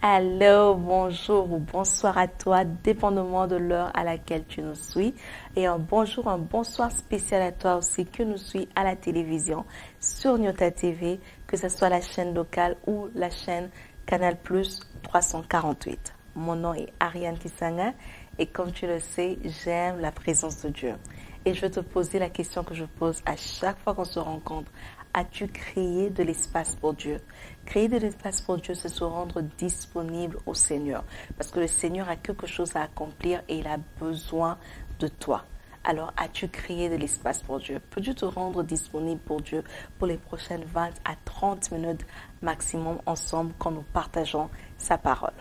Allô, bonjour ou bonsoir à toi, dépendamment de l'heure à laquelle tu nous suis. Et un bonjour, un bonsoir spécial à toi aussi que nous suis à la télévision, sur Nyota TV, que ce soit la chaîne locale ou la chaîne Canal Plus 348. Mon nom est Ariane Kisanga et comme tu le sais, j'aime la présence de Dieu. Et je vais te poser la question que je pose à chaque fois qu'on se rencontre. As-tu créé de l'espace pour Dieu? Créer de l'espace pour Dieu, c'est se rendre disponible au Seigneur. Parce que le Seigneur a quelque chose à accomplir et il a besoin de toi. Alors, as-tu créé de l'espace pour Dieu? Peux-tu te rendre disponible pour Dieu pour les prochaines 20 à 30 minutes maximum ensemble quand nous partageons sa parole?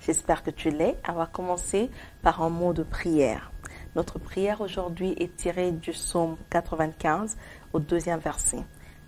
J'espère que tu l'es. On va commencer par un mot de prière. Notre prière aujourd'hui est tirée du psaume 95 au 2e verset.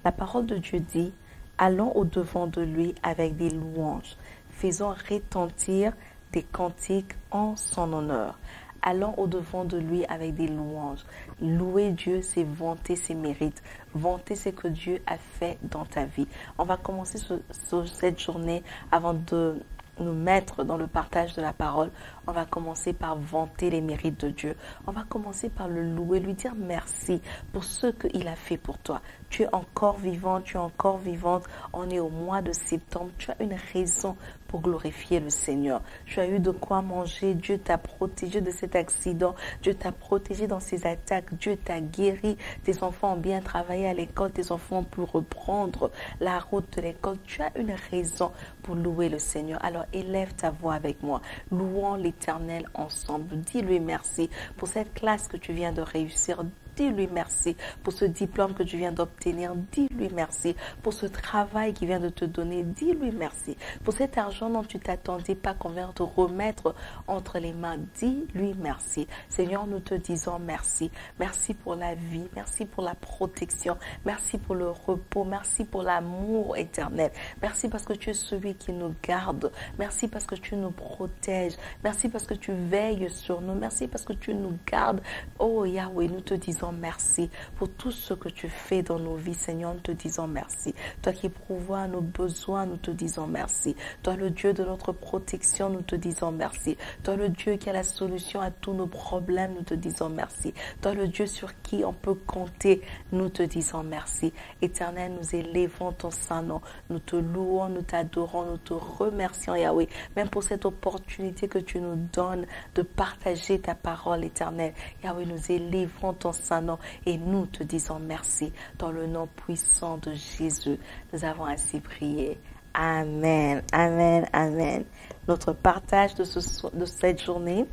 La parole de Dieu dit « Allons au-devant de lui avec des louanges, faisons retentir des cantiques en son honneur. » Allons au-devant de lui avec des louanges. Louer Dieu, c'est vanter ses mérites, vanter ce que Dieu a fait dans ta vie. On va commencer cette journée avant de nous mettre dans le partage de la parole. On va commencer par vanter les mérites de Dieu. On va commencer par le louer, lui dire merci pour ce qu'il a fait pour toi. Tu es encore vivant, tu es encore vivante. On est au mois de septembre. Tu as une raison pour glorifier le Seigneur. Tu as eu de quoi manger. Dieu t'a protégé de cet accident. Dieu t'a protégé dans ces attaques. Dieu t'a guéri. Tes enfants ont bien travaillé à l'école. Tes enfants ont pu reprendre la route de l'école. Tu as une raison pour louer le Seigneur. Alors élève ta voix avec moi. Louons l'Éternel ensemble. Dis-lui merci pour cette classe que tu viens de réussir. Dis-lui merci pour ce diplôme que tu viens d'obtenir. Dis-lui merci pour ce travail qu'il vient de te donner. Dis-lui merci pour cet argent dont tu t'attendais pas qu'on vient te remettre entre les mains. Dis-lui merci. Seigneur, nous te disons merci. Merci pour la vie. Merci pour la protection. Merci pour le repos. Merci pour l'amour éternel. Merci parce que tu es celui qui nous garde. Merci parce que tu nous protèges. Merci parce que tu veilles sur nous. Merci parce que tu nous gardes. Oh Yahweh, nous te disons merci pour tout ce que tu fais dans nos vies, Seigneur. Nous te disons merci. Toi qui pourvois à nos besoins, nous te disons merci. Toi, le Dieu de notre protection, nous te disons merci. Toi, le Dieu qui a la solution à tous nos problèmes, nous te disons merci. Toi, le Dieu sur qui on peut compter, nous te disons merci. Éternel, nous élevons ton saint nom. Nous te louons, nous t'adorons, nous te remercions, Yahweh, même pour cette opportunité que tu nous donnes de partager ta parole, éternelle. Yahweh, nous élevons ton saint nom et nous te disons merci. Dans le nom puissant de Jésus, nous avons ainsi prié. Amen, amen, amen. Notre partage de cette journée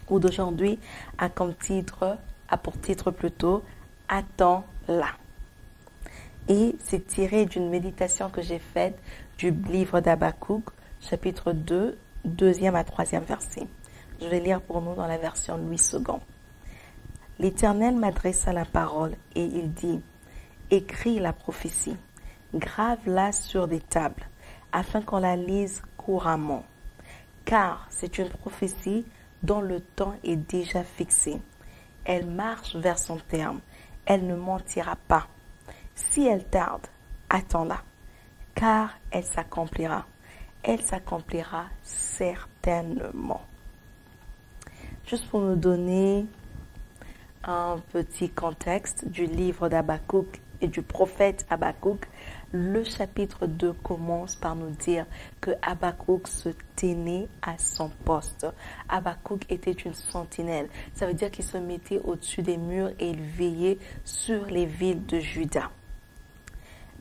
ou d'aujourd'hui a pour titre plutôt, attends-la. Et c'est tiré d'une méditation que j'ai faite du livre d'Habakkuk, chapitre 2, 2e à 3e verset. Je vais lire pour nous dans la version Louis II. L'Éternel m'adressa la parole et il dit, écris la prophétie, grave-la sur des tables, afin qu'on la lise couramment. Car c'est une prophétie dont le temps est déjà fixé. Elle marche vers son terme, elle ne mentira pas. Si elle tarde, attends-la, car elle s'accomplira. Elle s'accomplira certainement. Juste pour nous donner un petit contexte du livre d'Habakkuk et du prophète Habakkuk, le chapitre 2 commence par nous dire que Habakkuk se tenait à son poste. Habakkuk était une sentinelle. Ça veut dire qu'il se mettait au-dessus des murs et il veillait sur les villes de Juda.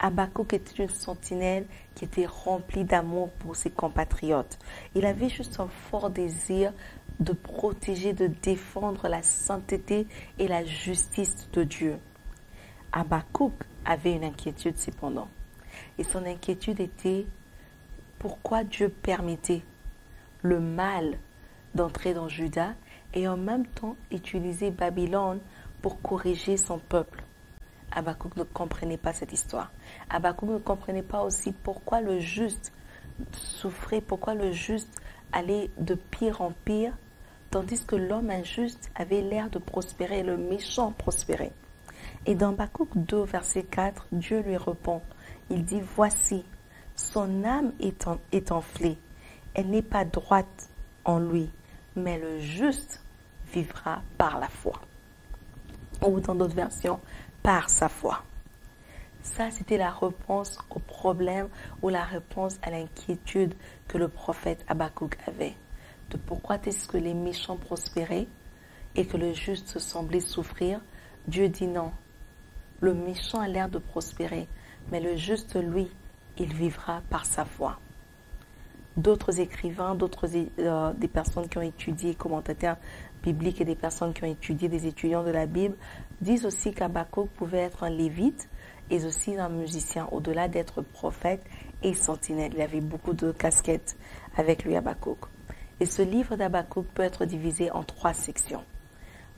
Habakkuk était une sentinelle qui était remplie d'amour pour ses compatriotes. Il avait juste un fort désir de protéger, de défendre la sainteté et la justice de Dieu. Habakkuk avait une inquiétude cependant. Et son inquiétude était pourquoi Dieu permettait le mal d'entrer dans Juda et en même temps utiliser Babylone pour corriger son peuple. Habakkuk ne comprenait pas cette histoire. Habakkuk ne comprenait pas aussi pourquoi le juste souffrait, pourquoi le juste allait de pire en pire, tandis que l'homme injuste avait l'air de prospérer et le méchant prospérait. Et dans Habakkuk 2, verset 4, Dieu lui répond. Il dit, voici, son âme est enflée elle n'est pas droite en lui, mais le juste vivra par la foi. Ou dans d'autres versions, par sa foi. Ça, c'était la réponse au problème ou la réponse à l'inquiétude que le prophète Habakkuk avait. De pourquoi est-ce que les méchants prospéraient et que le juste semblait souffrir? Dieu dit non. Le méchant a l'air de prospérer, mais le juste, lui, il vivra par sa foi. D'autres écrivains, des personnes qui ont étudié, commentateurs bibliques et des personnes qui ont étudié, des étudiants de la Bible, disent aussi qu'Habakkuk pouvait être un lévite et aussi un musicien, au-delà d'être prophète et sentinelle. Il avait beaucoup de casquettes avec lui, Habakkuk. Et ce livre d'Habakkuk peut être divisé en 3 sections.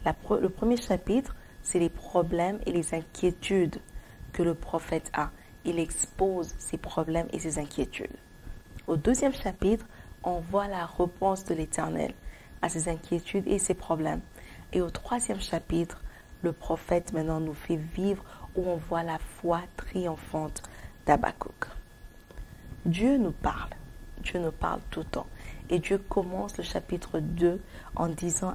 Le premier chapitre, c'est les problèmes et les inquiétudes que le prophète a. Il expose ses problèmes et ses inquiétudes. Au deuxième chapitre, on voit la réponse de l'Éternel à ses inquiétudes et ses problèmes. Et au troisième chapitre, le prophète maintenant nous fait vivre où on voit la foi triomphante d'Habakkuk. Dieu nous parle tout le temps. Et Dieu commence le chapitre 2 en disant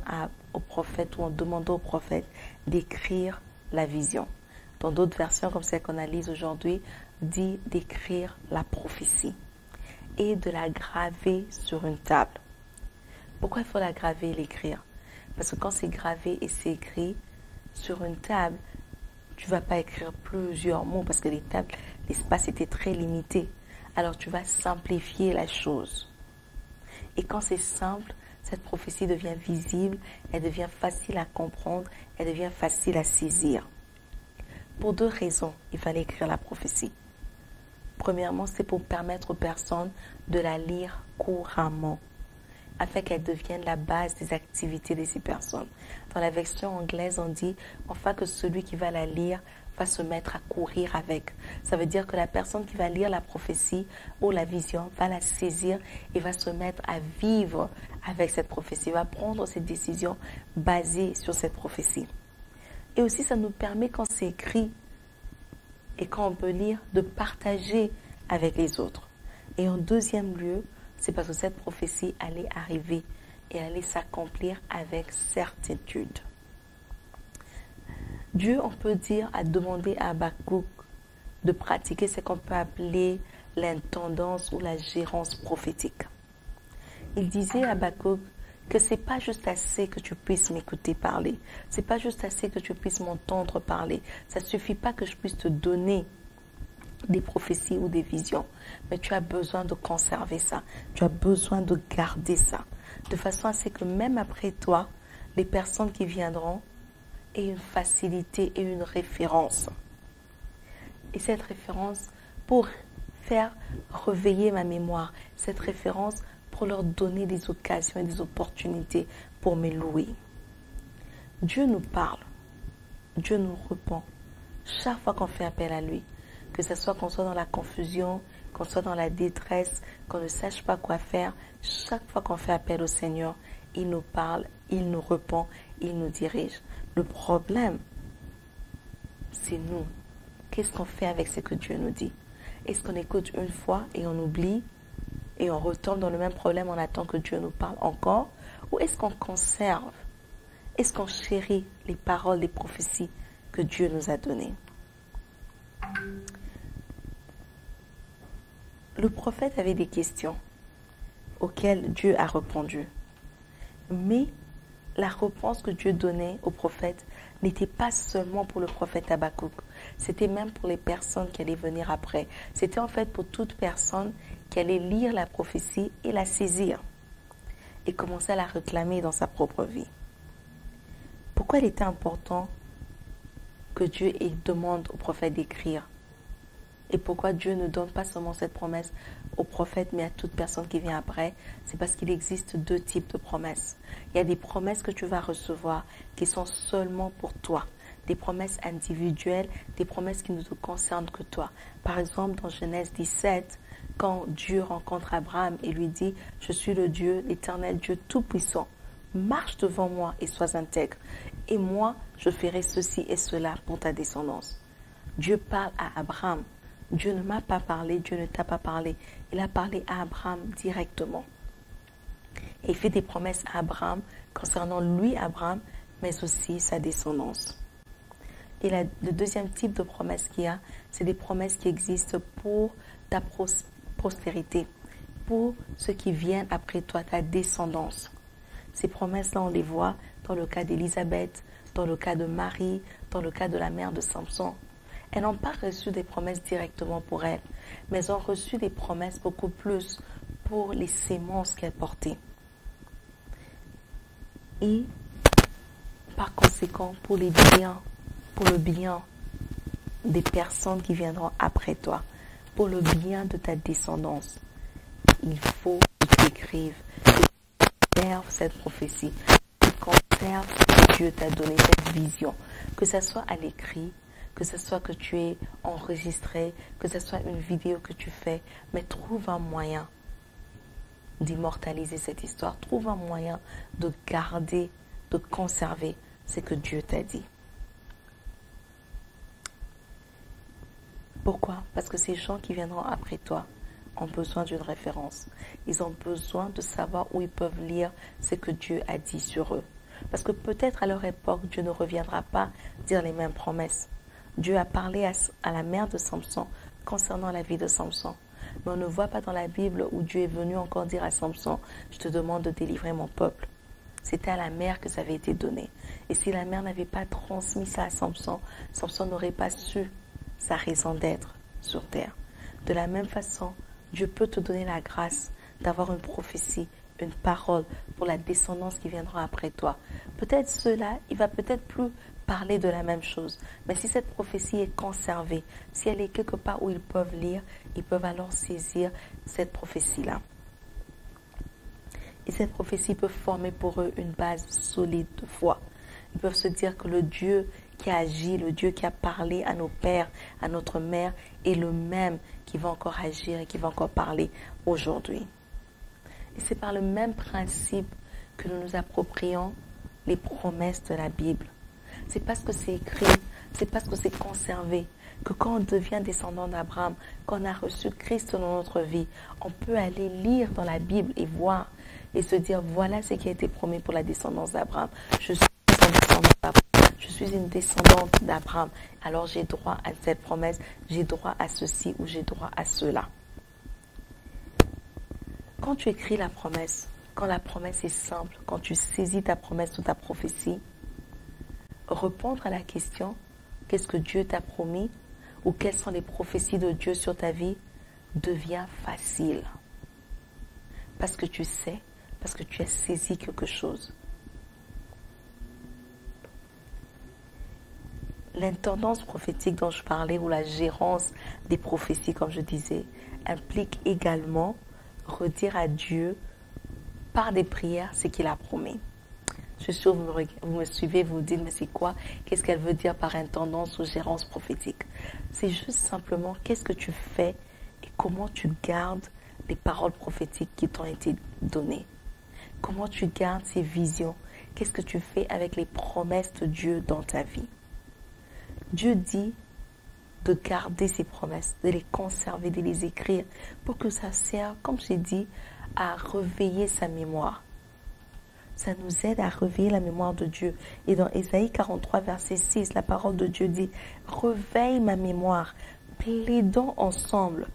au prophète ou en demandant au prophète d'écrire la vision. Dans d'autres versions, comme celle qu'on analyse aujourd'hui, dit d'écrire la prophétie et de la graver sur une table. Pourquoi il faut la graver et l'écrire? Parce que quand c'est gravé et c'est écrit sur une table, tu ne vas pas écrire plusieurs mots parce que l'espace était très limité. Alors tu vas simplifier la chose. Et quand c'est simple, cette prophétie devient visible, elle devient facile à comprendre, elle devient facile à saisir. Pour 2 raisons, il fallait écrire la prophétie. Premièrement, c'est pour permettre aux personnes de la lire couramment, afin qu'elle devienne la base des activités de ces personnes. Dans la version anglaise, on dit enfin que celui qui va la lire va se mettre à courir avec. Ça veut dire que la personne qui va lire la prophétie ou la vision va la saisir et va se mettre à vivre avec cette prophétie, va prendre ses décisions basées sur cette prophétie. Et aussi, ça nous permet, quand c'est écrit et quand on peut lire, de partager avec les autres. Et en deuxième lieu, c'est parce que cette prophétie allait arriver et allait s'accomplir avec certitude. Dieu, on peut dire, a demandé à Habakkuk de pratiquer ce qu'on peut appeler l'intendance ou la gérance prophétique. Il disait à Habakkuk que c'est pas juste assez que tu puisses m'écouter parler, c'est pas juste assez que tu puisses m'entendre parler, ça suffit pas que je puisse te donner des prophéties ou des visions, mais tu as besoin de conserver ça, tu as besoin de garder ça, de façon à ce que même après toi, les personnes qui viendront aient une facilité et une référence. Et cette référence pour faire réveiller ma mémoire, cette référence pour leur donner des occasions et des opportunités pour me louer. Dieu nous parle, Dieu nous répond chaque fois qu'on fait appel à lui. Que ce soit qu'on soit dans la confusion, qu'on soit dans la détresse, qu'on ne sache pas quoi faire, chaque fois qu'on fait appel au Seigneur, il nous parle, il nous répond, il nous dirige. Le problème, c'est nous. Qu'est-ce qu'on fait avec ce que Dieu nous dit? Est-ce qu'on écoute une fois et on oublie et on retombe dans le même problème, on attend que Dieu nous parle encore? Ou est-ce qu'on conserve? Est-ce qu'on chérit les paroles, les prophéties que Dieu nous a données? Le prophète avait des questions auxquelles Dieu a répondu. Mais la réponse que Dieu donnait au prophète n'était pas seulement pour le prophète Habakkuk. C'était même pour les personnes qui allaient venir après. C'était en fait pour toute personne qui allait lire la prophétie et la saisir et commencer à la réclamer dans sa propre vie. Pourquoi il était important que Dieu demande au prophète d'écrire? Et pourquoi Dieu ne donne pas seulement cette promesse au prophète, mais à toute personne qui vient après? C'est parce qu'il existe 2 types de promesses. Il y a des promesses que tu vas recevoir qui sont seulement pour toi. Des promesses individuelles, des promesses qui ne te concernent que toi. Par exemple, dans Genèse 17, quand Dieu rencontre Abraham et lui dit « Je suis le Dieu, l'Éternel Dieu Tout-Puissant. Marche devant moi et sois intègre. Et moi, je ferai ceci et cela pour ta descendance. » Dieu parle à Abraham. Dieu ne m'a pas parlé, Dieu ne t'a pas parlé. Il a parlé à Abraham directement. Et il fait des promesses à Abraham concernant lui, Abraham, mais aussi sa descendance. Et le deuxième type de promesse qu'il y a, c'est des promesses qui existent pour ta postérité, pour ceux qui viennent après toi, ta descendance. Ces promesses-là, on les voit dans le cas d'Élisabeth, dans le cas de Marie, dans le cas de la mère de Samson. Elles n'ont pas reçu des promesses directement pour elles, mais elles ont reçu des promesses beaucoup plus pour les sémences qu'elles portaient. Et par conséquent, pour le bien des personnes qui viendront après toi, pour le bien de ta descendance, il faut que tu écrives, que tu conserves cette prophétie, que tu conserves ce que Dieu t'a donné, cette vision, que ce soit à l'écrit, que ce soit que tu aies enregistré, que ce soit une vidéo que tu fais, mais trouve un moyen d'immortaliser cette histoire, trouve un moyen de garder, de conserver ce que Dieu t'a dit. Pourquoi? Parce que ces gens qui viendront après toi ont besoin d'une référence. Ils ont besoin de savoir où ils peuvent lire ce que Dieu a dit sur eux. Parce que peut-être à leur époque, Dieu ne reviendra pas dire les mêmes promesses. Dieu a parlé à la mère de Samson concernant la vie de Samson. Mais on ne voit pas dans la Bible où Dieu est venu encore dire à Samson, je te demande de délivrer mon peuple. C'était à la mère que ça avait été donné. Et si la mère n'avait pas transmis ça à Samson, Samson n'aurait pas su sa raison d'être sur terre. De la même façon, Dieu peut te donner la grâce d'avoir une prophétie, une parole pour la descendance qui viendra après toi. Peut-être cela, il va peut-être plus parler de la même chose. Mais si cette prophétie est conservée, si elle est quelque part où ils peuvent lire, ils peuvent alors saisir cette prophétie-là. Et cette prophétie peut former pour eux une base solide de foi. Ils peuvent se dire que le Dieu qui a agi, le Dieu qui a parlé à nos pères, à notre mère, est le même qui va encore agir et qui va encore parler aujourd'hui. Et c'est par le même principe que nous nous approprions les promesses de la Bible. C'est parce que c'est écrit, c'est parce que c'est conservé, que quand on devient descendant d'Abraham, quand on a reçu Christ dans notre vie, on peut aller lire dans la Bible et voir et se dire, voilà ce qui a été promis pour la descendance d'Abraham. Je suis un descendant d'Abraham. Je suis une descendante d'Abraham. Alors j'ai droit à cette promesse, j'ai droit à ceci ou j'ai droit à cela. Quand tu écris la promesse, quand la promesse est simple, quand tu saisis ta promesse ou ta prophétie, répondre à la question, qu'est-ce que Dieu t'a promis ou quelles sont les prophéties de Dieu sur ta vie, devient facile. Parce que tu sais, parce que tu as saisi quelque chose. L'intendance prophétique dont je parlais ou la gérance des prophéties, comme je disais, implique également redire à Dieu par des prières ce qu'il a promis. Je suis sûre que vous me suivez, vous vous dites, mais c'est quoi? Qu'est-ce qu'elle veut dire par intendance ou gérance prophétique? C'est juste simplement qu'est-ce que tu fais et comment tu gardes les paroles prophétiques qui t'ont été données. Comment tu gardes ces visions? Qu'est-ce que tu fais avec les promesses de Dieu dans ta vie? Dieu dit de garder ses promesses, de les conserver, de les écrire pour que ça serve, comme j'ai dit, à réveiller sa mémoire. Ça nous aide à réveiller la mémoire de Dieu. Et dans Ésaïe 43, verset 6, la parole de Dieu dit « Réveille ma mémoire, plaidons ensemble,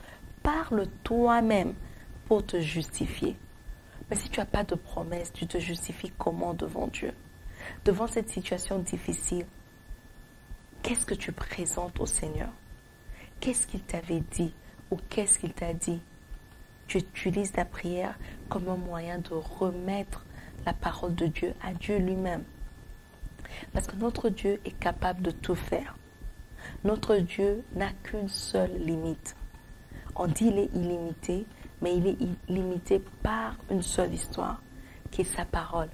parle toi-même pour te justifier. » Mais si tu n'as pas de promesse, tu te justifies comment devant Dieu? Devant cette situation difficile, qu'est-ce que tu présentes au Seigneur? Qu'est-ce qu'il t'avait dit ou qu'est-ce qu'il t'a dit? Tu utilises la prière comme un moyen de remettre la parole de Dieu à Dieu lui-même. Parce que notre Dieu est capable de tout faire. Notre Dieu n'a qu'une seule limite. On dit qu'il est illimité, mais il est limité par une seule histoire, qui est sa parole.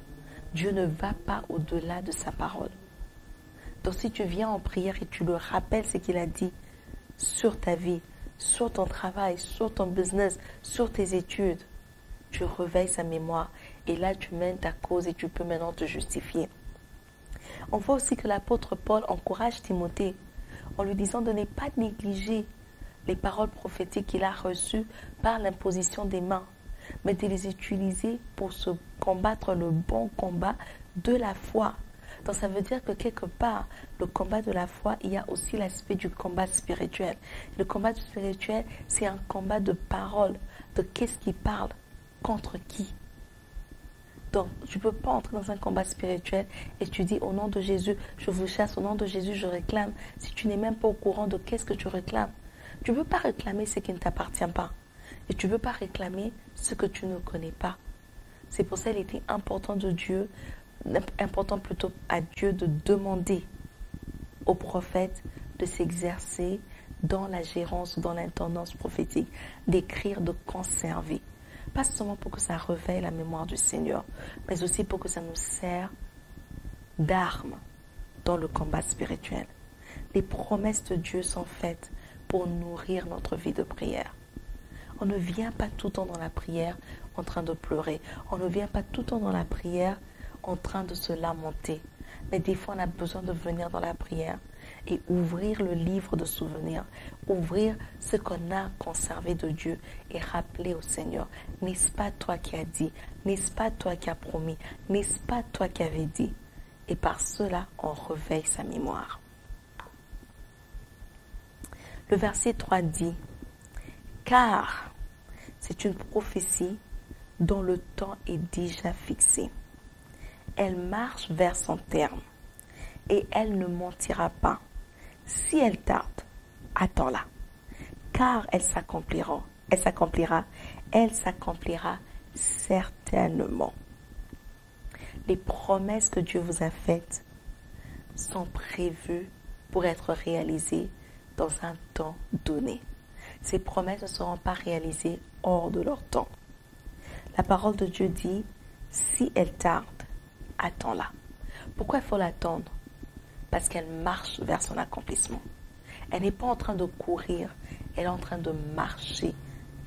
Dieu ne va pas au-delà de sa parole. Donc si tu viens en prière et tu le rappelles ce qu'il a dit sur ta vie, sur ton travail, sur ton business, sur tes études, tu réveilles sa mémoire et là tu mènes ta cause et tu peux maintenant te justifier. On voit aussi que l'apôtre Paul encourage Timothée en lui disant de ne pas négliger les paroles prophétiques qu'il a reçues par l'imposition des mains. mais de les utiliser pour se combattre le bon combat de la foi. Donc ça veut dire que quelque part, le combat de la foi, il y a aussi l'aspect du combat spirituel. Le combat spirituel, c'est un combat de parole, de qu'est-ce qui parle, contre qui. Donc, tu ne peux pas entrer dans un combat spirituel et tu dis au nom de Jésus, je vous chasse, au nom de Jésus, je réclame. Si tu n'es même pas au courant de qu'est-ce que tu réclames, tu ne peux pas réclamer ce qui ne t'appartient pas. Et tu ne peux pas réclamer ce que tu ne connais pas. C'est pour ça qu'il était important plutôt à Dieu de demander aux prophètes de s'exercer dans la gérance ou dans l'intendance prophétique, d'écrire, de conserver. Pas seulement pour que ça réveille la mémoire du Seigneur, mais aussi pour que ça nous sert d'arme dans le combat spirituel. Les promesses de Dieu sont faites pour nourrir notre vie de prière. On ne vient pas tout le temps dans la prière en train de pleurer. On ne vient pas tout le temps dans la prière en train de se lamenter. Mais des fois, on a besoin de venir dans la prière et ouvrir le livre de souvenirs, ouvrir ce qu'on a conservé de Dieu et rappeler au Seigneur, n'est-ce pas toi qui as dit, n'est-ce pas toi qui as promis, n'est-ce pas toi qui avais dit. Et par cela, on réveille sa mémoire. Le verset 3 dit, car c'est une prophétie dont le temps est déjà fixé. Elle marche vers son terme et elle ne mentira pas. Si elle tarde, attends-la, car elle s'accomplira certainement. Les promesses que Dieu vous a faites sont prévues pour être réalisées dans un temps donné. Ces promesses ne seront pas réalisées hors de leur temps. La parole de Dieu dit, si elle tarde, attends-la. Pourquoi il faut l'attendre? Parce qu'elle marche vers son accomplissement. Elle n'est pas en train de courir, elle est en train de marcher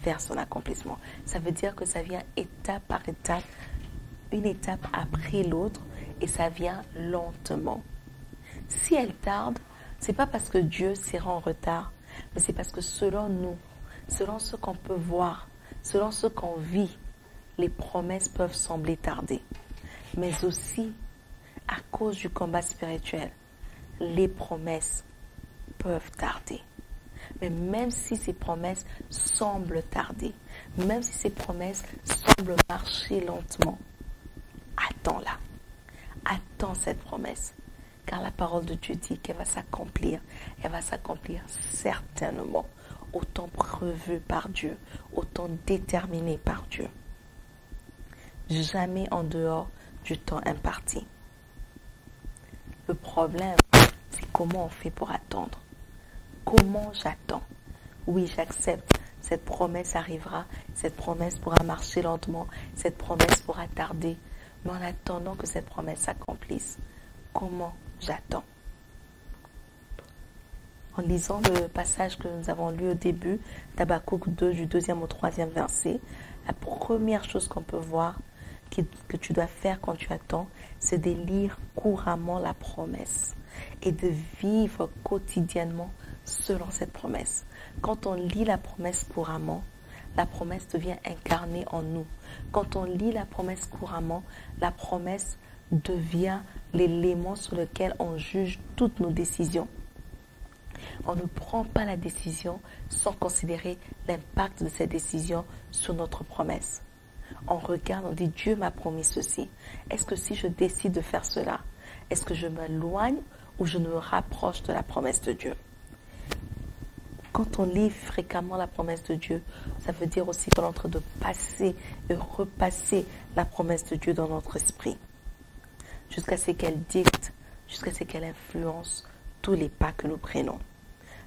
vers son accomplissement. Ça veut dire que ça vient étape par étape, une étape après l'autre, et ça vient lentement. Si elle tarde, ce n'est pas parce que Dieu sera en retard, mais c'est parce que selon nous, selon ce qu'on peut voir, selon ce qu'on vit, les promesses peuvent sembler tarder. Mais aussi, à cause du combat spirituel, les promesses peuvent tarder. Mais même si ces promesses semblent tarder, même si ces promesses semblent marcher lentement, attends-la. Attends cette promesse. Car la parole de Dieu dit qu'elle va s'accomplir. Elle va s'accomplir certainement au temps prévu par Dieu, au temps déterminé par Dieu. Jamais en dehors du temps imparti. Le problème, c'est comment on fait pour attendre. Comment j'attends? Oui, j'accepte. Cette promesse arrivera. Cette promesse pourra marcher lentement. Cette promesse pourra tarder. Mais en attendant que cette promesse s'accomplisse, comment j'attends? En lisant le passage que nous avons lu au début, d'Habakkuk 2, du 2e au 3e verset, la première chose qu'on peut voir que tu dois faire quand tu attends, c'est de lire couramment la promesse et de vivre quotidiennement selon cette promesse. Quand on lit la promesse couramment, la promesse devient incarnée en nous. Quand on lit la promesse couramment, la promesse devient l'élément sur lequel on juge toutes nos décisions. On ne prend pas la décision sans considérer l'impact de cette décision sur notre promesse. On regarde, on dit Dieu m'a promis ceci. Est-ce que si je décide de faire cela, est-ce que je m'éloigne ou je me rapproche de la promesse de Dieu? Quand on lit fréquemment la promesse de Dieu, ça veut dire aussi qu'on est en train de passer et repasser la promesse de Dieu dans notre esprit, jusqu'à ce qu'elle dicte, jusqu'à ce qu'elle influence tous les pas que nous prenons.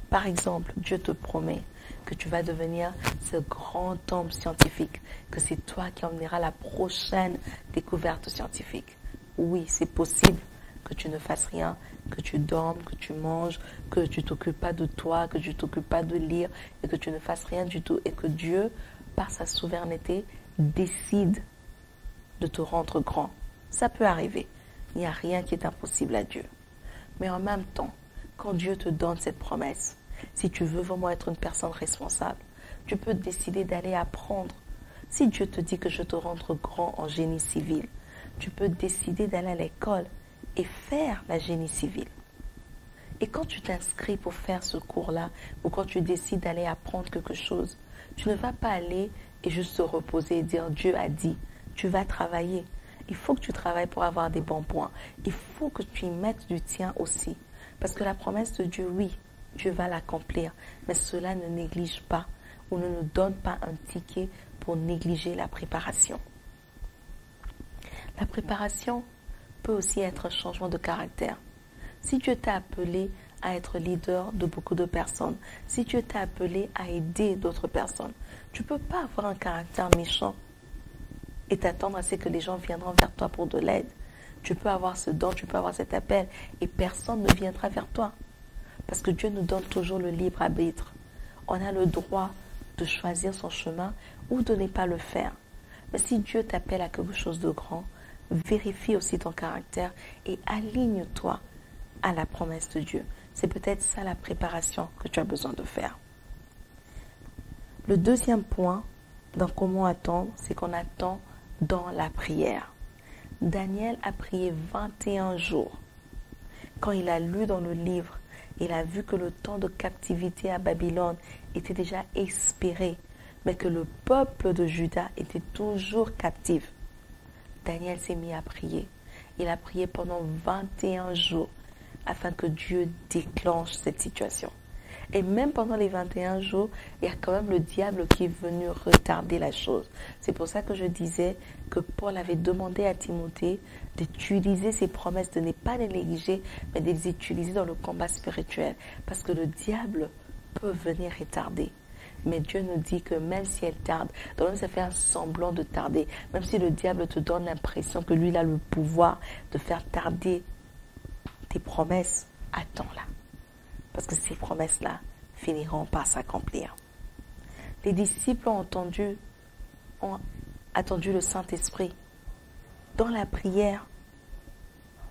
Par exemple, Dieu te promet que tu vas devenir ce grand homme scientifique, que c'est toi qui emmèneras la prochaine découverte scientifique. Oui, c'est possible que tu ne fasses rien, que tu dormes, que tu manges, que tu ne t'occupes pas de toi, que tu ne t'occupes pas de lire et que tu ne fasses rien du tout et que Dieu, par sa souveraineté, décide de te rendre grand. Ça peut arriver. Il n'y a rien qui est impossible à Dieu. Mais en même temps, quand Dieu te donne cette promesse, si tu veux vraiment être une personne responsable, tu peux décider d'aller apprendre Si Dieu te dit que je te rendre grand en génie civil, tu peux décider d'aller à l'école et faire la génie civil. Et quand tu t'inscris pour faire ce cours-là, ou quand tu décides d'aller apprendre quelque chose, tu ne vas pas aller et juste te reposer et dire Dieu a dit. Tu vas travailler. Il faut que tu travailles pour avoir des bons points. Il faut que tu y mettes du tien aussi. Parce que la promesse de Dieu, oui, Dieu va l'accomplir. Mais cela ne néglige pas ou ne nous donne pas un ticket pour négliger la préparation. La préparation peut aussi être un changement de caractère. Si Dieu t'a appelé à être leader de beaucoup de personnes, si Dieu t'a appelé à aider d'autres personnes, tu ne peux pas avoir un caractère méchant et t'attendre à ce que les gens viendront vers toi pour de l'aide. Tu peux avoir ce don, tu peux avoir cet appel et personne ne viendra vers toi. Parce que Dieu nous donne toujours le libre arbitre. On a le droit de choisir son chemin ou de ne pas le faire. Mais si Dieu t'appelle à quelque chose de grand, vérifie aussi ton caractère et aligne-toi à la promesse de Dieu. C'est peut-être ça la préparation que tu as besoin de faire. Le deuxième point dans comment attendre, c'est qu'on attend dans la prière. Daniel a prié 21 jours. Quand il a lu dans le livre, il a vu que le temps de captivité à Babylone était déjà expiré, mais que le peuple de Juda était toujours captif. Daniel s'est mis à prier. Il a prié pendant 21 jours afin que Dieu déclenche cette situation. Et même pendant les 21 jours, il y a quand même le diable qui est venu retarder la chose. C'est pour ça que je disais que Paul avait demandé à Timothée d'utiliser ses promesses, de ne pas les négliger, mais de les utiliser dans le combat spirituel. Parce que le diable peut venir retarder. Mais Dieu nous dit que même si elle tarde, donc même si ça fait un semblant de tarder, même si le diable te donne l'impression que lui il a le pouvoir de faire tarder tes promesses, attends-la. Parce que ces promesses-là finiront par s'accomplir. Les disciples ont attendu le Saint-Esprit. Dans la prière,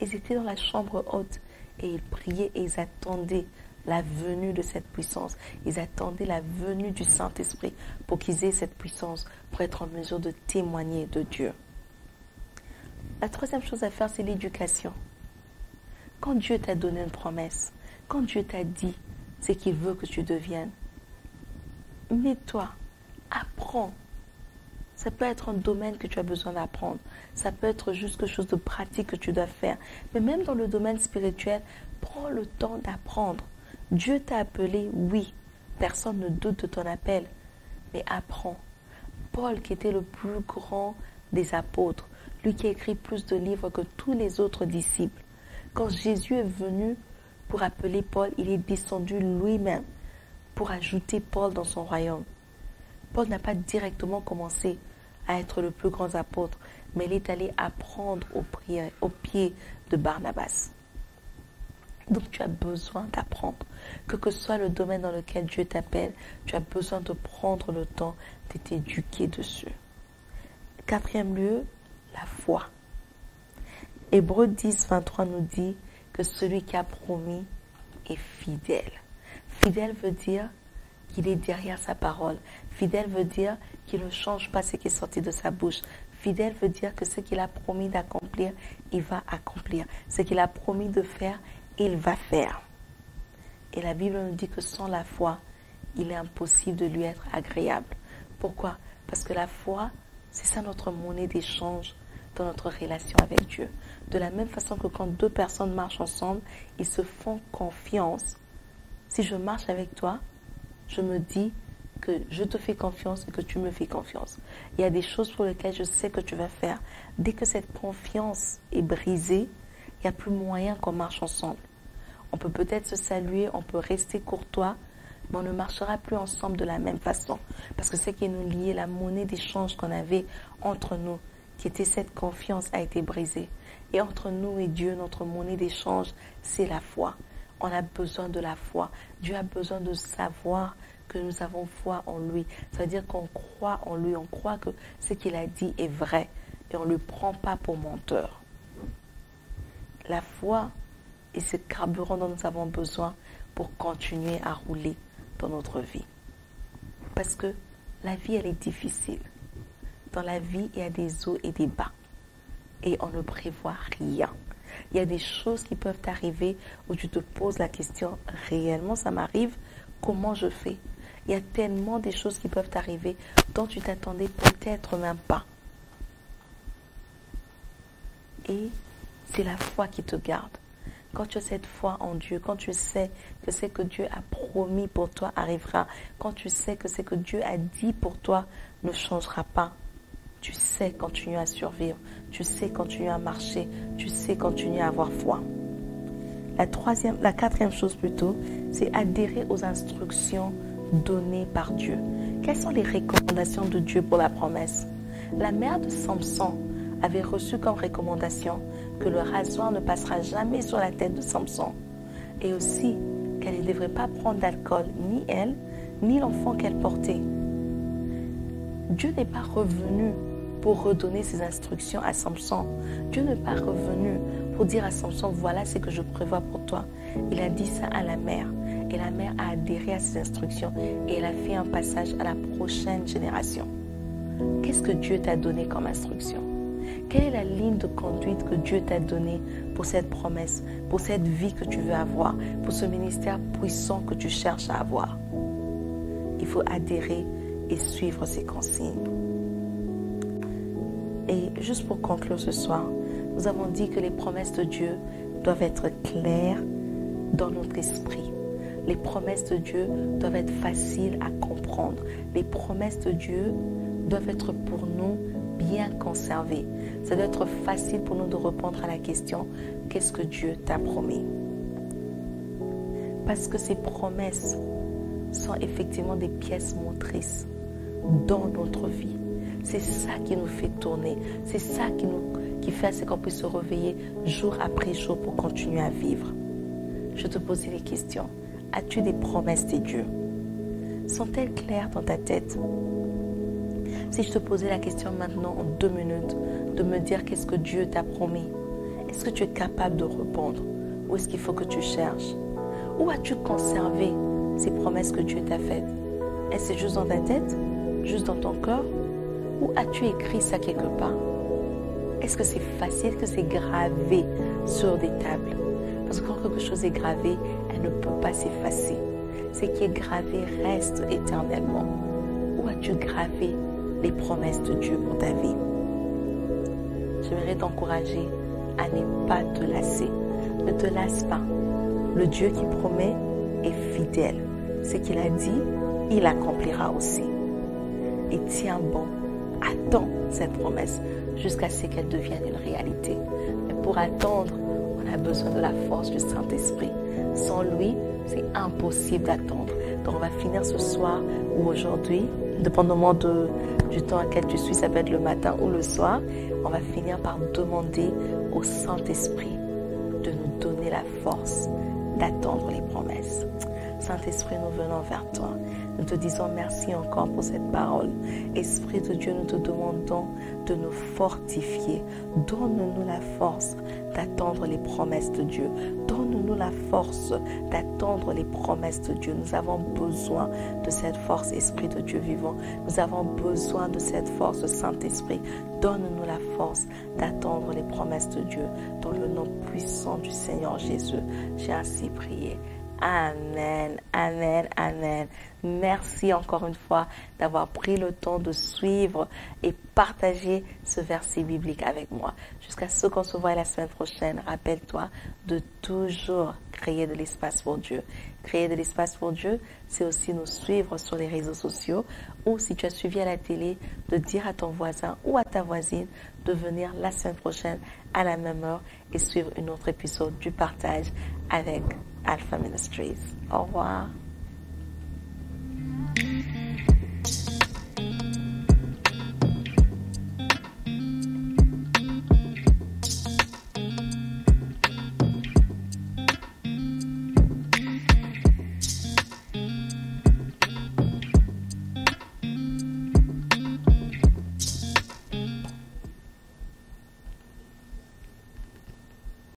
ils étaient dans la chambre haute et ils priaient et ils attendaient la venue de cette puissance. Ils attendaient la venue du Saint-Esprit pour qu'ils aient cette puissance, pour être en mesure de témoigner de Dieu. La troisième chose à faire, c'est l'éducation. Quand Dieu t'a donné une promesse, quand Dieu t'a dit ce qu'il veut que tu deviennes, mets-toi, apprends. Ça peut être un domaine que tu as besoin d'apprendre. Ça peut être juste quelque chose de pratique que tu dois faire. Mais même dans le domaine spirituel, prends le temps d'apprendre. Dieu t'a appelé, oui. Personne ne doute de ton appel. Mais apprends. Paul, qui était le plus grand des apôtres, lui qui a écrit plus de livres que tous les autres disciples, quand Jésus est venu pour appeler Paul, il est descendu lui-même pour ajouter Paul dans son royaume. Paul n'a pas directement commencé à être le plus grand apôtre, mais il est allé apprendre au pied de Barnabas. Donc tu as besoin d'apprendre. Que ce soit le domaine dans lequel Dieu t'appelle, tu as besoin de prendre le temps de t'éduquer dessus. Quatrième lieu, la foi. Hébreux 10, 23 nous dit que celui qui a promis est fidèle. Fidèle veut dire qu'il est derrière sa parole. Fidèle veut dire qu'il ne change pas ce qui est sorti de sa bouche. Fidèle veut dire que ce qu'il a promis d'accomplir, il va accomplir. Ce qu'il a promis de faire, il va faire. Et la Bible nous dit que sans la foi, il est impossible de lui être agréable. Pourquoi? Parce que la foi, c'est ça notre monnaie d'échange dans notre relation avec Dieu. De la même façon que quand deux personnes marchent ensemble, ils se font confiance. Si je marche avec toi, je me dis que je te fais confiance et que tu me fais confiance. Il y a des choses pour lesquelles je sais que tu vas faire. Dès que cette confiance est brisée, il n'y a plus moyen qu'on marche ensemble. On peut peut-être se saluer, on peut rester courtois, mais on ne marchera plus ensemble de la même façon. Parce que ce qui nous liait, la monnaie d'échange qu'on avait entre nous, qui était cette confiance, a été brisée. Et entre nous et Dieu, notre monnaie d'échange, c'est la foi. On a besoin de la foi. Dieu a besoin de savoir que nous avons foi en lui. Ça veut dire qu'on croit en lui, on croit que ce qu'il a dit est vrai et on ne le prend pas pour menteur. La foi est ce carburant dont nous avons besoin pour continuer à rouler dans notre vie. Parce que la vie, elle est difficile. dans la vie, il y a des hauts et des bas. Et on ne prévoit rien. Il y a des choses qui peuvent t'arriver où tu te poses la question, réellement ça m'arrive, comment je fais? Il y a tellement de choses qui peuvent t'arriver dont tu t'attendais peut-être même pas. Et c'est la foi qui te garde. Quand tu as cette foi en Dieu, quand tu sais que ce que Dieu a promis pour toi arrivera, quand tu sais que ce que Dieu a dit pour toi ne changera pas, tu sais continuer à survivre, tu sais continuer à marcher, tu sais continuer à avoir foi. La quatrième chose plutôt, c'est adhérer aux instructions données par Dieu. Quelles sont les recommandations de Dieu pour la promesse? La mère de Samson avait reçu comme recommandation que le rasoir ne passera jamais sur la tête de Samson et aussi qu'elle ne devrait pas prendre d'alcool, ni elle, ni l'enfant qu'elle portait. Dieu n'est pas revenu pour redonner ses instructions à Samson. Dieu n'est pas revenu pour dire à Samson, voilà ce que je prévois pour toi. Il a dit ça à la mère et la mère a adhéré à ses instructions et elle a fait un passage à la prochaine génération. Qu'est-ce que Dieu t'a donné comme instruction? Quelle est la ligne de conduite que Dieu t'a donnée pour cette promesse, pour cette vie que tu veux avoir, pour ce ministère puissant que tu cherches à avoir? Il faut adhérer et suivre ces consignes. Et juste pour conclure ce soir, nous avons dit que les promesses de Dieu doivent être claires dans notre esprit. Les promesses de Dieu doivent être faciles à comprendre. Les promesses de Dieu doivent être pour nous bien conservées. Ça doit être facile pour nous de répondre à la question « Qu'est-ce que Dieu t'a promis ?» Parce que ces promesses sont effectivement des pièces motrices dans notre vie. C'est ça qui nous fait tourner. C'est ça qui fait à ce qu'on puisse se réveiller jour après jour pour continuer à vivre. Je te posais les questions. As-tu des promesses de Dieu? Sont-elles claires dans ta tête? Si je te posais la question maintenant en 2 minutes, de me dire qu'est-ce que Dieu t'a promis, est-ce que tu es capable de répondre? Ou est-ce qu'il faut que tu cherches? Où as-tu conservé ces promesses que Dieu t'a faites? Est-ce que c'est juste dans ta tête? Juste dans ton cœur? Ou as-tu écrit ça quelque part? Est-ce que c'est facile, que c'est gravé sur des tables? Parce que quand quelque chose est gravé, elle ne peut pas s'effacer. Ce qui est gravé reste éternellement. Où as-tu gravé les promesses de Dieu pour ta vie? J'aimerais t'encourager à ne pas te lasser. Ne te lasse pas. Le Dieu qui promet est fidèle. Ce qu'il a dit, il accomplira aussi. Et tiens bon, attends cette promesse jusqu'à ce qu'elle devienne une réalité. Mais pour attendre, on a besoin de la force du Saint-Esprit. Sans lui, c'est impossible d'attendre. Donc on va finir ce soir ou aujourd'hui, dépendamment du temps à quel tu suis, ça peut être le matin ou le soir, on va finir par demander au Saint-Esprit de nous donner la force d'attendre les promesses. Saint-Esprit, nous venons vers toi. Nous te disons merci encore pour cette parole. Esprit de Dieu, nous te demandons de nous fortifier. Donne-nous la force d'attendre les promesses de Dieu. Donne-nous la force d'attendre les promesses de Dieu. Nous avons besoin de cette force, Esprit de Dieu vivant. Nous avons besoin de cette force, Saint-Esprit. Donne-nous la force d'attendre les promesses de Dieu. Dans le nom puissant du Seigneur Jésus, j'ai ainsi prié. Amen, amen, amen. Merci encore une fois d'avoir pris le temps de suivre et partager ce verset biblique avec moi. Jusqu'à ce qu'on se voie la semaine prochaine, rappelle-toi de toujours créer de l'espace pour Dieu. Créer de l'espace pour Dieu, c'est aussi nous suivre sur les réseaux sociaux ou si tu as suivi à la télé, de dire à ton voisin ou à ta voisine de venir la semaine prochaine à la même heure et suivre une autre épisode du partage avec Alpha Ministries. Au revoir.